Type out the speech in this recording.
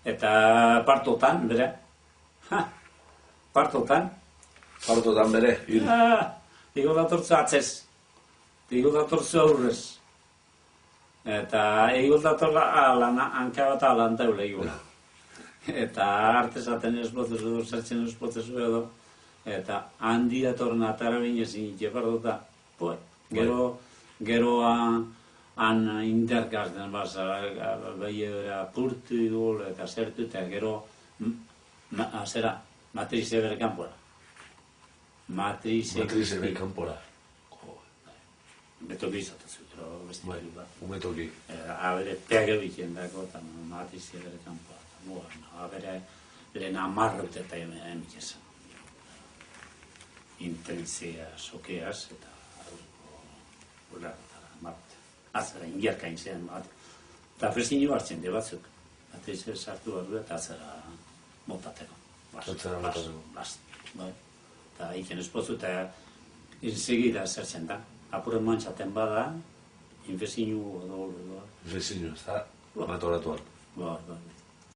Eta partotan, bere. Partotan. Partotan bere, hil. Igo datortza atzez. Igo datortza aurrez. Eta igo datorla hanka bat alanta eule igola. Eta artesaten espotezu, zertzen espotezu edo. Eta handi datorren atara binezin itxeparduta. Gero han interkazten bazara, behiera purtu idul eta zertu, eta gero, matrize bere kanpora. Matrize bere kanpora. Betoki izatuz, gero beste bat. Umetoki. Abere pege biken dako, eta matrize bere kanpora. Abere lehen amarrut eta emikizan. Intentzia sokeaz eta atzera ingerka inzean bat. Eta fresini hartzen de batzuk. Matrize sartu bat eta atzera motateko. Atzera motateko. Eta iken espozu eta segida zertzen da. Apuren mantxaten bada, infezinu edo. Infezinu, ez da? Matoratuan. Ba.